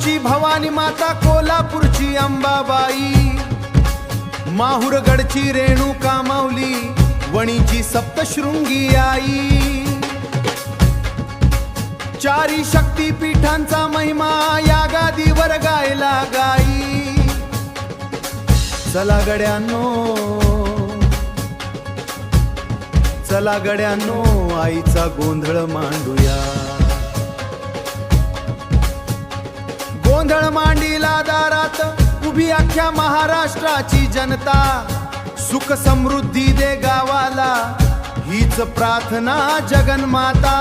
पुण्याची भवानी माता, कोल्हापूरची अंबाबाई, माहुरगडची रेणुका माऊली, वणीची सप्तशृंगी आई, चारी शक्तीपीठांचा महिमा या गादीवर गायला गाई. चला गड्यांनो, चला गड्यांनो, आईचा गोंधळ मांडूया. गोंधळ मांडीला दारात उभी अख्ख्या महाराष्ट्राची जनता, सुख समृद्धी दे गावाला, हीच प्रार्थना जगन्माता.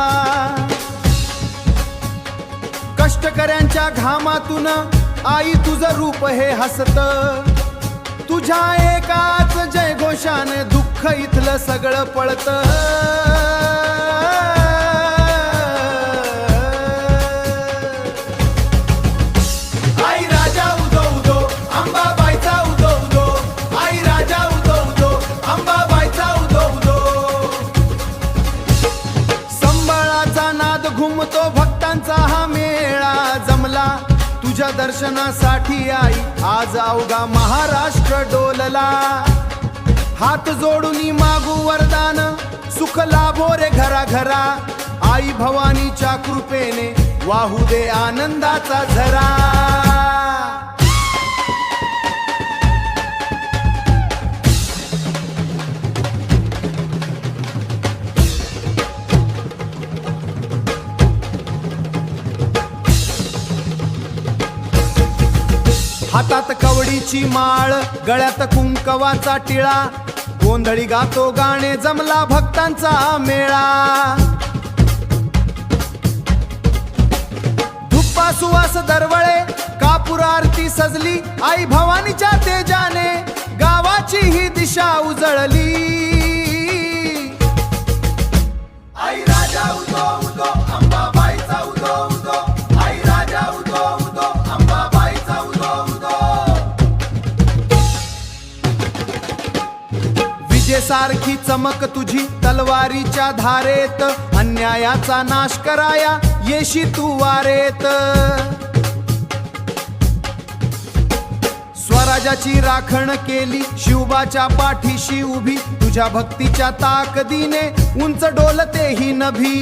कष्टकऱ्यांच्या घामातून आई तुझं रूप हे हसत, तुझ्या एकाच जयघोषाने दुःख इथलं सगळं पळत. आई राजा उदो उदो, अंबाबाईचा उदो उदो, आई राजा उदो उदो, अंबाबाईचा उदो उदो. संबळाचा नाद घुमतो, भक्तांचा हा मेळा जमला, तुझ्या दर्शनासाठी आई आज अवघा महाराष्ट्र डोलला. हात जोडून मागू वरदान, सुख लाभो रे घरा घरा, आई भवानीच्या कृपेने वाहू दे आनंदाचा झरा. हातात कवडीची माळ, गळ्यात कुंकवाचा टिळा, गोंधळी गातो गाणे, जमला भक्तांचा मेळा. धुप्पा सुवास दरवळे, कापूर आरती सजली, आई भवानीच्या तेजाने गावाची ही दिशा उजळली. आई राजा उदो उदो, अंबाबाईचा उदो उदो, आई राजा उदो उदो, अंबाबाईचा उदो उदो. विजेसारखी चमक तुझी तलवारीच्या धारेत, अन्यायाचा नाश कराया येशी तू वारेत. स्वराजाची राखण केली, शिवबाच्या पाठीशी उभी, तुझ्या भक्तीच्या ताकदीने उंच डोलते ही नभी.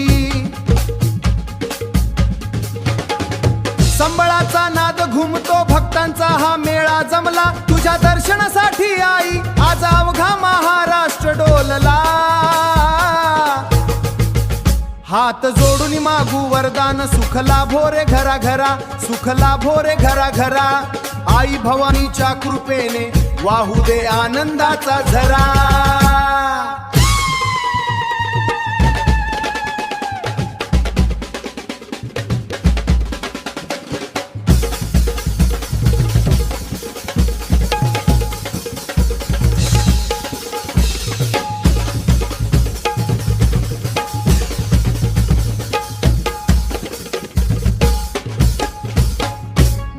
संबळाचा नाद घुमतो, भक्तांचा हा मेळा जमला, तुझ्या दर्शनासाठी आई आज अवघा महाराष्ट्र डोलला. हात जोडून मागू वरदान, सुख लाभो रे घरा घरा, सुख लाभो रे घरा घरा, आई भवानीच्या कृपेने वाहू दे आनंदाचा झरा.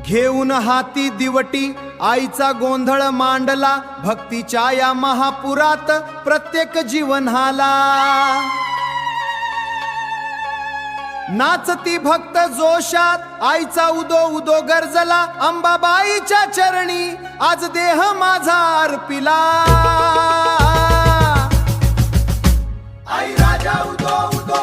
घेऊन हाती दिवटी आईचा गोंधळ मांडला, भक्तीच्या या महापुरात प्रत्येक जीवन हाला. नाचती भक्त जोशात आईचा उदो उदो गरजला, अंबाबाईच्या चरणी आज देह माझा अर्पिला. आई राजा उदो उदो,